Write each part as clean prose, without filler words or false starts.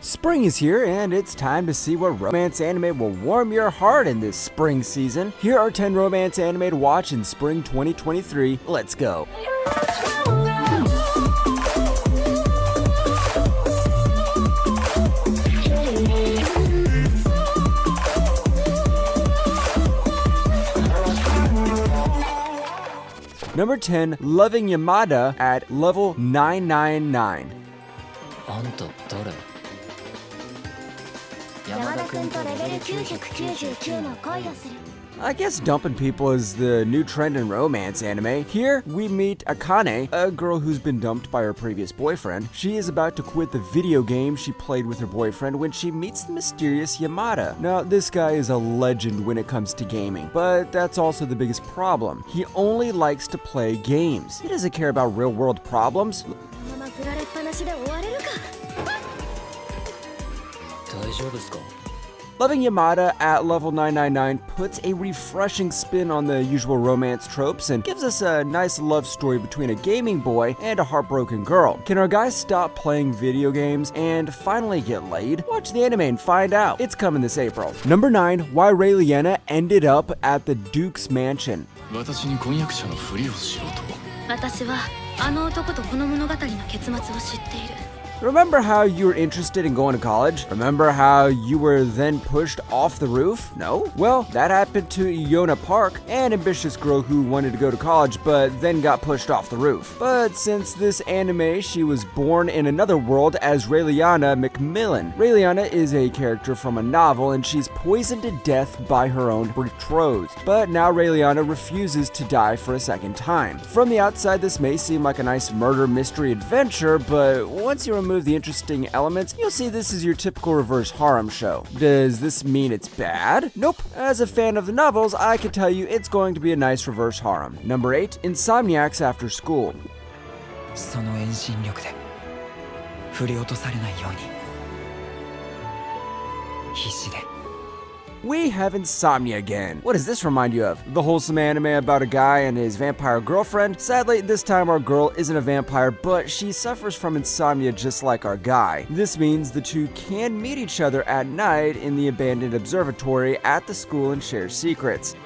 Spring is here, and it's time to see what romance anime will warm your heart in this spring season. Here are 10 romance anime to watch in spring 2023. Let's go. Number 10, Loving Yamada at level 999. I guess dumping people is the new trend in romance anime. Here, we meet Akane, a girl who's been dumped by her previous boyfriend. She is about to quit the video game she played with her boyfriend when she meets the mysterious Yamada. Now, this guy is a legend when it comes to gaming, but that's also the biggest problem. He only likes to play games. He doesn't care about real-world problems. Loving Yamada at level 999 puts a refreshing spin on the usual romance tropes and gives us a nice love story between a gaming boy and a heartbroken girl. Can our guys stop playing video games and finally get laid? Watch the anime and find out. It's coming this April. Number 9, Why Raeliana Ended Up at the Duke's Mansion. Remember how you were interested in going to college? Remember how you were then pushed off the roof? No? Well, that happened to Iona Park, an ambitious girl who wanted to go to college but then got pushed off the roof. But since this anime, she was born in another world as Raeliana Macmillan. Raeliana is a character from a novel and she's poisoned to death by her own betrothed. But now Raeliana refuses to die for a second time. From the outside, this may seem like a nice murder mystery adventure, but once you remove the interesting elements, you'll see this is your typical reverse harem show. Does this mean it's bad? Nope. As a fan of the novels, I can tell you it's going to be a nice reverse harem. Number 8, Insomniacs After School. We have Insomnia again. What does this remind you of? The wholesome anime about a guy and his vampire girlfriend? Sadly, this time our girl isn't a vampire, but she suffers from insomnia just like our guy. This means the two can meet each other at night in the abandoned observatory at the school and share secrets.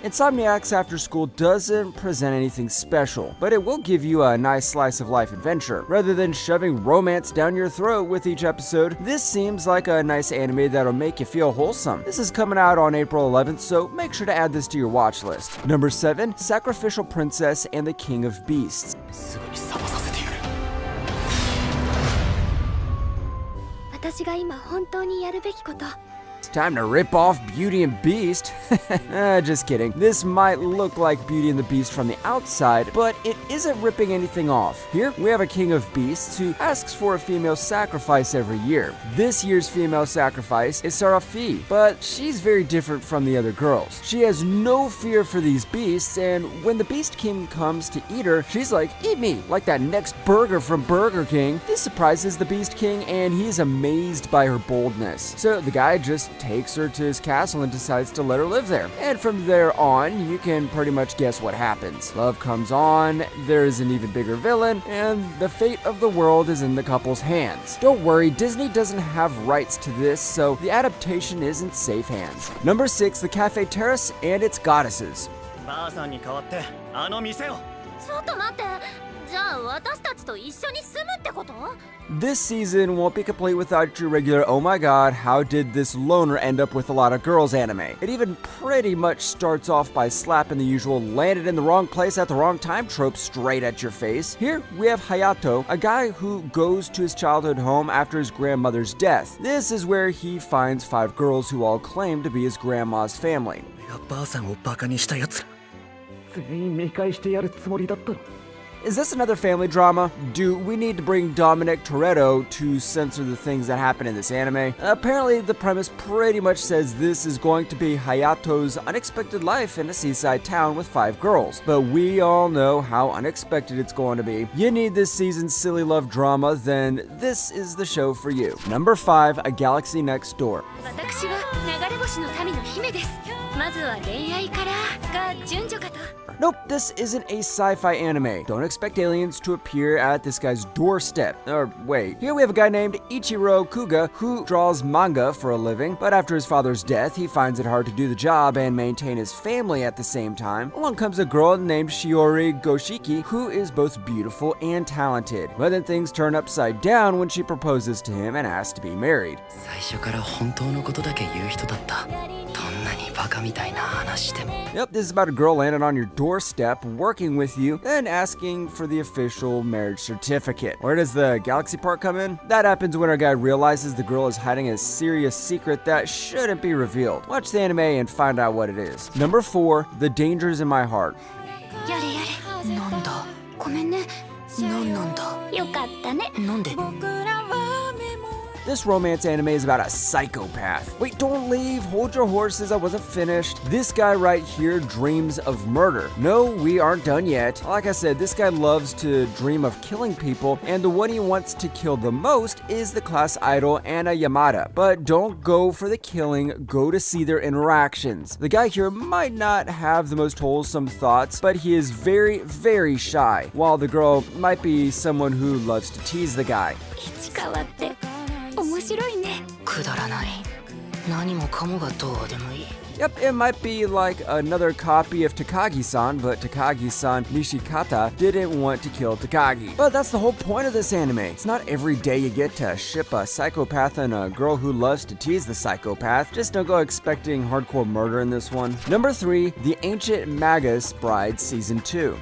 Insomniacs After School doesn't present anything special, but it will give you a nice slice of life adventure. Rather than shoving romance down your throat with each episode, this seems like a nice anime that'll make you feel wholesome. This is coming out on April 11th, so make sure to add this to your watch list. Number 7, Sacrificial Princess and the King of Beasts. Time to rip off Beauty and Beast. Just kidding. This might look like Beauty and the Beast from the outside, but it isn't ripping anything off. Here, we have a king of beasts who asks for a female sacrifice every year. This year's female sacrifice is Sarafi, but she's very different from the other girls. She has no fear for these beasts, and when the Beast King comes to eat her, she's like, "Eat me," like that next burger from Burger King. This surprises the Beast King, and he's amazed by her boldness. So the guy just takes her to his castle and decides to let her live there. And from there on, you can pretty much guess what happens. Love comes on, there's an even bigger villain, and the fate of the world is in the couple's hands. Don't worry, Disney doesn't have rights to this, so the adaptation is in safe hands. Number 6, The Cafe Terrace and its Goddesses. This season won't be complete without your regular "oh my god, how did this loner end up with a lot of girls" anime. It even pretty much starts off by slapping the usual landed in the wrong place at the wrong time trope straight at your face. Here we have Hayato, a guy who goes to his childhood home after his grandmother's death. This is where he finds 5 girls who all claim to be his grandma's family. Is this another family drama? Do we need to bring Dominic Toretto to censor the things that happen in this anime? Apparently, the premise pretty much says this is going to be Hayato's unexpected life in a seaside town with 5 girls. But we all know how unexpected it's going to be. You need this season's silly love drama, then this is the show for you. Number 5, A Galaxy Next Door. Nope, this isn't a sci-fi anime. Don't expect aliens to appear at this guy's doorstep. Or wait, here we have a guy named Ichiro Kuga who draws manga for a living, but after his father's death, he finds it hard to do the job and maintain his family at the same time. Along comes a girl named Shiori Goshiki who is both beautiful and talented. But then things turn upside down when she proposes to him and asks to be married. Yep, this is about a girl landing on your doorstep, working with you, then asking for the official marriage certificate. Where does the galaxy part come in? That happens when our guy realizes the girl is hiding a serious secret that shouldn't be revealed. Watch the anime and find out what it is. Number 4, The Dangers in My Heart. This romance anime is about a psychopath. Wait, don't leave. Hold your horses. I wasn't finished. This guy right here dreams of murder. No, we aren't done yet. Like I said, this guy loves to dream of killing people, and the one he wants to kill the most is the class idol Anna Yamada. But don't go for the killing, go to see their interactions. The guy here might not have the most wholesome thoughts, but he is very, very shy, while the girl might be someone who loves to tease the guy. Yep, it might be like another copy of Takagi-san, but Takagi-san Nishikata didn't want to kill Takagi. But that's the whole point of this anime. It's not every day you get to ship a psychopath and a girl who loves to tease the psychopath. Just don't go expecting hardcore murder in this one. Number 3, The Ancient Magus Bride Season 2.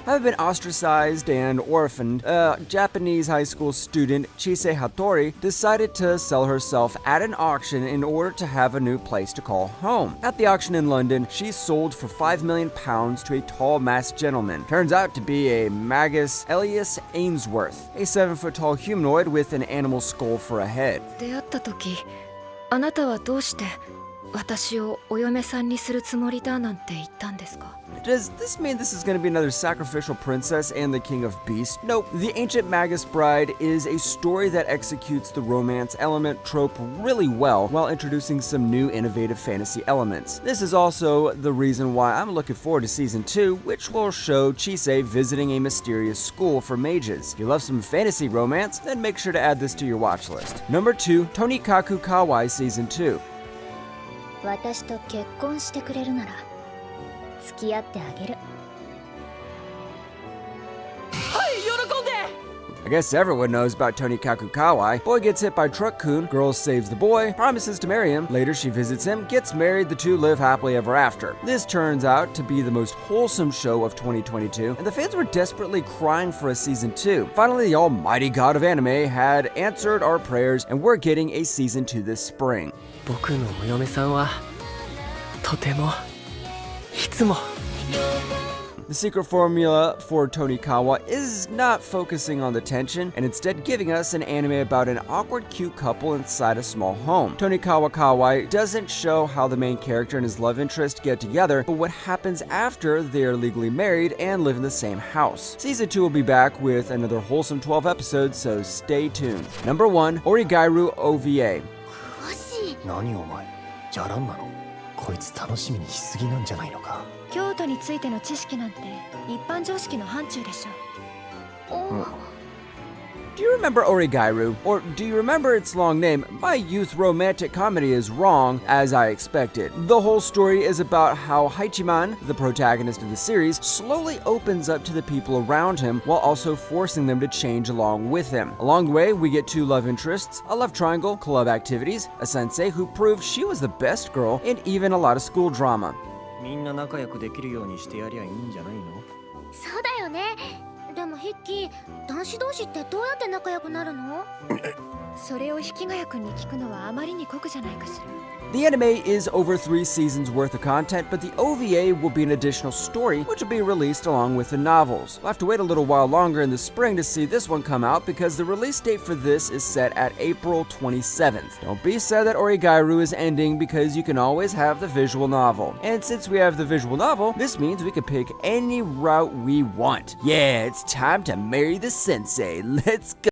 Having been ostracized and orphaned, a Japanese high school student, Chise Hattori, decided to sell herself at an auction in order to have a new place to call home. At the auction in London, she sold for £5 million to a tall masked gentleman. Turns out to be a Magus Elias Ainsworth, a 7-foot-tall humanoid with an animal skull for a head. Does this mean this is going to be another sacrificial princess and the king of beasts? Nope. The Ancient Magus Bride is a story that executes the romance element trope really well while introducing some new innovative fantasy elements. This is also the reason why I'm looking forward to Season 2, which will show Chise visiting a mysterious school for mages. If you love some fantasy romance, then make sure to add this to your watch list. Number 2, Tonikaku Kawaii Season 2. I guess everyone knows about Tonikaku Kawaii. Boy gets hit by truck-kun, girl saves the boy, promises to marry him, later she visits him, gets married, the two live happily ever after. This turns out to be the most wholesome show of 2022, and the fans were desperately crying for a Season 2. Finally, the almighty god of anime had answered our prayers, and we're getting a Season 2 this spring. The secret formula for Tonikawa is not focusing on the tension and instead giving us an anime about an awkward cute couple inside a small home. Tonikawa Kawaii doesn't show how the main character and his love interest get together, but what happens after they are legally married and live in the same house. Season 2 will be back with another wholesome 12 episodes, so stay tuned. Number 1, Origairu OVA. こいつ楽しみにしすぎなんじゃないのか。京都についての知識なんて一般常識の範疇でしょ。Do you remember Origairu? Or do you remember its long name? My youth romantic comedy is wrong, as I expected. The whole story is about how Haichiman, the protagonist of the series, slowly opens up to the people around him while also forcing them to change along with him. Along the way, we get 2 love interests, a love triangle, club activities, a sensei who proved she was the best girl, and even a lot of school drama. みんな仲良くできるようにしてやりゃいいんじゃないの？そうだよね。でもヒッキー、男子同士ってどうやって仲良くなるの？それをヒキガヤ君に聞くのはあまりに酷じゃないかしら。The anime is over 3 seasons worth of content, but the OVA will be an additional story, which will be released along with the novels. We'll have to wait a little while longer in the spring to see this one come out because the release date for this is set at April 27th. Don't be sad that Origairu is ending because you can always have the visual novel. And since we have the visual novel, this means we can pick any route we want. Yeah, it's time to marry the sensei. Let's go!